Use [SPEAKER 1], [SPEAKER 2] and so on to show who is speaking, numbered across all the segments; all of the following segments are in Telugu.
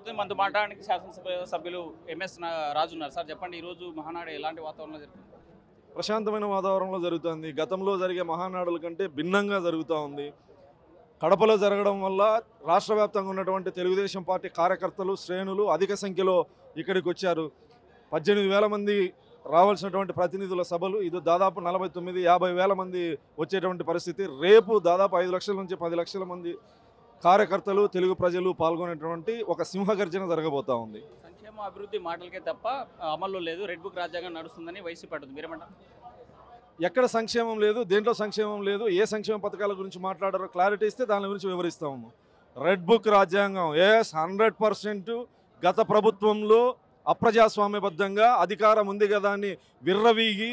[SPEAKER 1] కొనసాగుతుంది. మనతో మాట్లాడడానికి శాసనసభ సభ్యులు ఎంఎస్ రాజు ఉన్నారు. సార్ చెప్పండి, ఈరోజు మహానాడు ఎలాంటి వాతావరణంలో జరుగుతుంది?
[SPEAKER 2] ప్రశాంతమైన వాతావరణంలో జరుగుతుంది. గతంలో జరిగే మహానాడుల కంటే భిన్నంగా జరుగుతూ ఉంది. కడపలో జరగడం వల్ల రాష్ట్ర వ్యాప్తంగా ఉన్నటువంటి తెలుగుదేశం పార్టీ కార్యకర్తలు, శ్రేణులు అధిక సంఖ్యలో ఇక్కడికి వచ్చారు. 18,000 మంది రావాల్సినటువంటి ప్రతినిధుల సభలు ఇది దాదాపు 49-50,000 మంది వచ్చేటువంటి పరిస్థితి. రేపు దాదాపు 5 లక్షల నుంచి 10 లక్షల మంది కార్యకర్తలు, తెలుగు ప్రజలు పాల్గొనేటువంటి ఒక సింహగర్జన జరగబోతా ఉంది.
[SPEAKER 1] సంక్షేమ అభివృద్ధి మాటలకే తప్ప అమల్లో లేదు, రెడ్ బుక్ రాజ్యాంగం నడుస్తుందని వైసీపీ అంటుంది. మీరేమంటారు?
[SPEAKER 2] ఎక్కడ సంక్షేమం లేదు, దేంట్లో సంక్షేమం లేదు, ఏ సంక్షేమ పథకాల గురించి మాట్లాడారో క్లారిటీ ఇస్తే దాని గురించి వివరిస్తాము. రెడ్ బుక్ రాజ్యాంగం 100% గత ప్రభుత్వంలో అప్రజాస్వామ్యబద్ధంగా అధికారం ఉంది కదా అని విర్రవీగి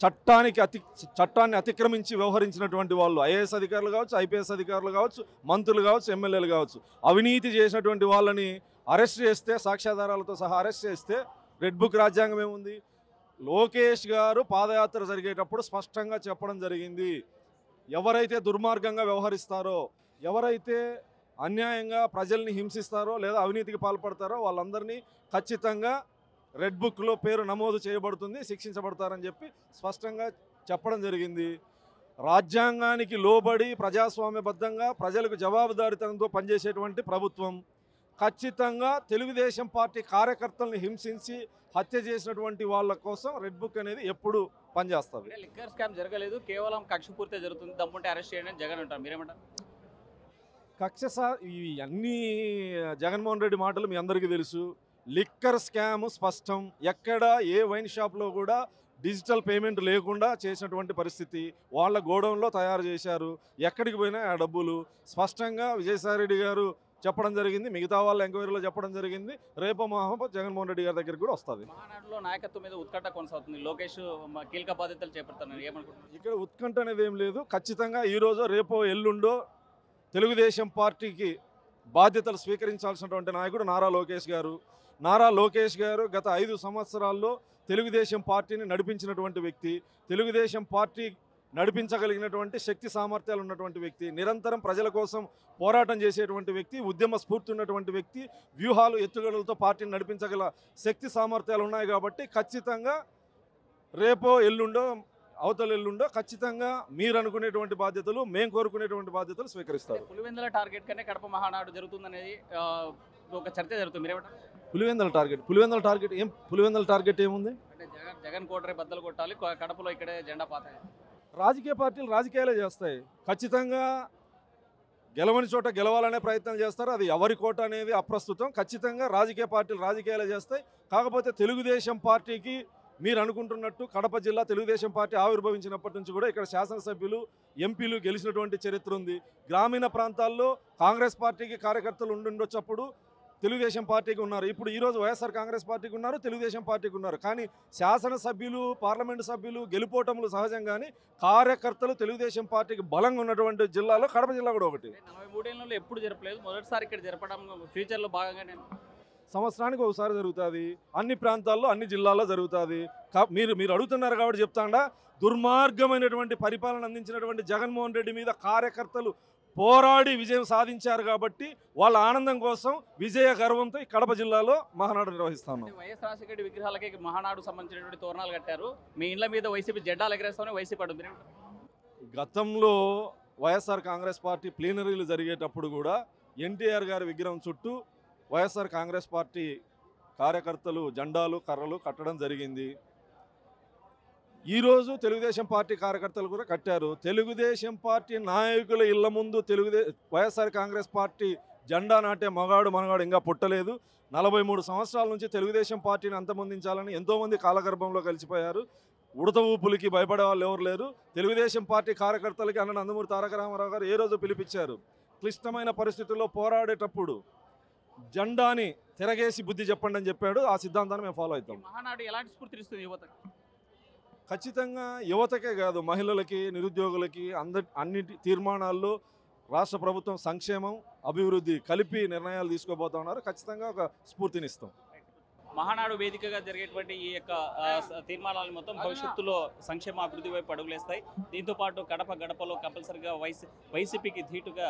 [SPEAKER 2] చట్టాన్ని అతిక్రమించి వ్యవహరించినటువంటి వాళ్ళు ఐఏఎస్ అధికారులు కావచ్చు, ఐపీఎస్ అధికారులు కావచ్చు, మంత్రులు కావచ్చు, ఎమ్మెల్యేలు కావచ్చు, అవినీతి చేసినటువంటి వాళ్ళని అరెస్ట్ చేస్తే, సాక్ష్యాధారాలతో సహా అరెస్ట్ చేస్తే రెడ్ బుక్ రాజ్యాంగం ఏముంది? లోకేష్ గారు పాదయాత్ర జరిగేటప్పుడు స్పష్టంగా చెప్పడం జరిగింది, ఎవరైతే దుర్మార్గంగా వ్యవహరిస్తారో, ఎవరైతే అన్యాయంగా ప్రజల్ని హింసిస్తారో లేదా అవినీతికి పాల్పడతారో వాళ్ళందరినీ ఖచ్చితంగా రెడ్ బుక్లో పేరు నమోదు చేయబడుతుంది, శిక్షించబడతారని చెప్పి స్పష్టంగా చెప్పడం జరిగింది. రాజ్యాంగానికి లోబడి ప్రజాస్వామ్యబద్ధంగా ప్రజలకు జవాబుదారీతనంతో పనిచేసేటువంటి ప్రభుత్వం ఖచ్చితంగా తెలుగుదేశం పార్టీ కార్యకర్తలను హింసించి హత్య చేసినటువంటి వాళ్ళ కోసం రెడ్ బుక్ అనేది ఎప్పుడు పనిచేస్తుంది.
[SPEAKER 1] లిక్కర్ స్కామ్ జరగలేదు, కేవలం కక్షపూర్తే జరుగుతుంది, దమ్ముంటే అరెస్ట్ చేయండి అని జగన్ అంటారు. మీరేమంటారు?
[SPEAKER 2] ఈ అన్ని జగన్మోహన్ రెడ్డి మాటలు మీ అందరికీ తెలుసు. లిక్కర్ స్కామ్ స్పష్టం. ఎక్కడ ఏ వైన్ షాప్లో కూడా డిజిటల్ పేమెంట్ లేకుండా చేసినటువంటి పరిస్థితి. వాళ్ళ గోడౌన్లో తయారు చేశారు. ఎక్కడికి పోయినా ఆ డబ్బులు స్పష్టంగా విజయసాయిరెడ్డి గారు చెప్పడం జరిగింది, మిగతా వాళ్ళ ఎంక్వైరీలో చెప్పడం జరిగింది. రేపు మహమ్మద్ జగన్మోహన్ రెడ్డి గారి దగ్గరికి కూడా వస్తుంది.
[SPEAKER 1] మహానాడులో నాయకత్వం మీద ఉత్కంఠ కొనసాగుతుంది. లోకేష్ కీలక బాధ్యతలు చేపడతారు, ఏమనుకుంటున్నారు?
[SPEAKER 2] ఇక్కడ ఉత్కంఠ అనేది ఏం లేదు. ఖచ్చితంగా ఈరోజు రేపో ఎల్లుండో తెలుగుదేశం పార్టీకి బాధ్యతలు స్వీకరించాల్సినటువంటి నాయకుడు నారా లోకేష్ గారు. నారా లోకేష్ గారు గత 5 సంవత్సరాల్లో తెలుగుదేశం పార్టీని నడిపించినటువంటి వ్యక్తి, తెలుగుదేశం పార్టీ నడిపించగలిగినటువంటి శక్తి సామర్థ్యాలు ఉన్నటువంటి వ్యక్తి, నిరంతరం ప్రజల కోసం పోరాటం చేసేటువంటి వ్యక్తి, ఉద్యమ స్ఫూర్తి ఉన్నటువంటి వ్యక్తి, వ్యూహాలు ఎత్తుగడలతో పార్టీని నడిపించగల శక్తి సామర్థ్యాలు ఉన్నాయి. కాబట్టి ఖచ్చితంగా రేపో ఎల్లుండో అవతల ఎల్లుండో ఖచ్చితంగా మీరు అనుకునేటువంటి బాధ్యతలు, మేము కోరుకునేటువంటి బాధ్యతలు స్వీకరిస్తారు.
[SPEAKER 1] పులివెందుల టార్గెట్ కన్నా కడప మహానాడు జరుగుతుందనేది ఒక చర్చ జరుగుతుంది. మీరేమంటారు?
[SPEAKER 2] పులివెందుల టార్గెట్ ఏముంది?
[SPEAKER 1] అంటే జగన్ కోటరే బద్దలు కొట్టాలి, కడపలో ఇక్కడే జెండా పాతాయి.
[SPEAKER 2] రాజకీయ పార్టీలు రాజకీయాలే చేస్తాయి. ఖచ్చితంగా గెలవని చోట గెలవాలనే ప్రయత్నం చేస్తారు. అది ఎవరి కోట అనేది అప్రస్తుతం. ఖచ్చితంగా రాజకీయ పార్టీలు రాజకీయాలే చేస్తాయి. కాకపోతే తెలుగుదేశం పార్టీకి మీరు అనుకుంటున్నట్టు కడప జిల్లా తెలుగుదేశం పార్టీ ఆవిర్భవించినప్పటి నుంచి కూడా ఇక్కడ శాసనసభ్యులు, ఎంపీలు గెలిచినటువంటి చరిత్ర ఉంది. గ్రామీణ ప్రాంతాల్లో కాంగ్రెస్ పార్టీకి కార్యకర్తలు ఉండుండొచ్చప్పుడు తెలుగుదేశం పార్టీకి ఉన్నారు. ఇప్పుడు ఈరోజు వైఎస్ఆర్ కాంగ్రెస్ పార్టీకి ఉన్నారు, తెలుగుదేశం పార్టీకి ఉన్నారు. కానీ శాసనసభ్యులు, పార్లమెంటు సభ్యులు గెలుపోవటములు సహజం. కానీ కార్యకర్తలు తెలుగుదేశం పార్టీకి బలంగా ఉన్నటువంటి జిల్లాలో కడప జిల్లా కూడా ఒకటి.
[SPEAKER 1] 43 ఏళ్ళలో ఎప్పుడు జరపలేదు, మొదటిసారి ఇక్కడ జరపడం ఫ్యూచర్లో భాగంగానే
[SPEAKER 2] సంవత్సరానికి ఒకసారి జరుగుతుంది. అన్ని ప్రాంతాల్లో అన్ని జిల్లాల్లో జరుగుతుంది. మీరు అడుగుతున్నారు కాబట్టి చెప్తాండా, దుర్మార్గమైనటువంటి పరిపాలన అందించినటువంటి జగన్మోహన్ రెడ్డి మీద కార్యకర్తలు పోరాడి విజయం సాధించారు కాబట్టి వాళ్ళ ఆనందం కోసం విజయ గర్వంతో కడప జిల్లాలో మహానాడు నిర్వహిస్తాను.
[SPEAKER 1] వైఎస్ రాజశేఖర రెడ్డి విగ్రహాలకి మహానాడు సంబంధించినటువంటి తోరణాలు కట్టారు. మీ ఇండ్ల మీద వైసీపీ జెండాలు ఎగరేస్తామని వైసీపీ అడుగుతుంది.
[SPEAKER 2] గతంలో వైఎస్ఆర్ కాంగ్రెస్ పార్టీ ప్లీనరీలు జరిగేటప్పుడు కూడా ఎన్టీఆర్ గారి విగ్రహం చుట్టూ వైఎస్ఆర్ కాంగ్రెస్ పార్టీ కార్యకర్తలు జెండాలు, కర్రలు కట్టడం జరిగింది. ఈరోజు తెలుగుదేశం పార్టీ కార్యకర్తలు కూడా కట్టారు. తెలుగుదేశం పార్టీ నాయకుల ఇళ్ల ముందు వైఎస్ఆర్ కాంగ్రెస్ పార్టీ జెండా నాటే మగాడు మనగాడు ఇంకా పుట్టలేదు. 43 సంవత్సరాల నుంచి తెలుగుదేశం పార్టీని అంతమొందించాలని ఎంతోమంది కాలగర్భంలో కలిసిపోయారు. ఉడత ఊపులకి భయపడే వాళ్ళు ఎవరు లేరు. తెలుగుదేశం పార్టీ కార్యకర్తలకి అన్న నందమూరి తారక రామారావు గారు ఏ రోజు పిలిపించారు. క్లిష్టమైన పరిస్థితుల్లో పోరాడేటప్పుడు జెండాని తిరగేసి బుద్ధి చెప్పండి అని చెప్పాడు. ఆ సిద్ధాంతాన్ని మేము ఫాలో అవుతాం.
[SPEAKER 1] మహానాడు ఎలాంటి స్ఫూర్తినిస్తుంది యువతకి?
[SPEAKER 2] ఖచ్చితంగా యువతకే కాదు, మహిళలకి, నిరుద్యోగులకి అన్ని తీర్మానాల్లో రాష్ట్ర ప్రభుత్వం సంక్షేమం, అభివృద్ధి కలిపి నిర్ణయాలు తీసుకోబోతా ఉన్నారు. ఖచ్చితంగా ఒక స్ఫూర్తినిస్తాం.
[SPEAKER 1] మహానాడు వేదికగా జరిగేటువంటి ఈ యొక్క తీర్మానాలు మొత్తం భవిష్యత్తులో సంక్షేమ అభివృద్ధి వైపు అడుగులేస్తాయి. దీంతో పాటు గడప గడపలో కంపల్సరిగా వైసీపీకి ధీటుగా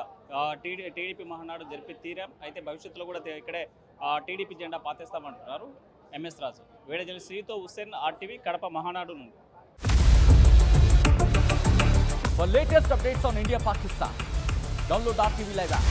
[SPEAKER 1] టీడీపీ మహానాడు జరిపి తీరాం. అయితే భవిష్యత్తులో కూడా ఇక్కడే టీడీపీ జెండా పాతేస్తామంటున్నారు ఎంఎస్ రాజు. వేడజల్లి శ్రీతో హుస్సేన్, RTV కడప మహానాడు నుండి.
[SPEAKER 3] For latest updates on India Pakistan, download RTV Live app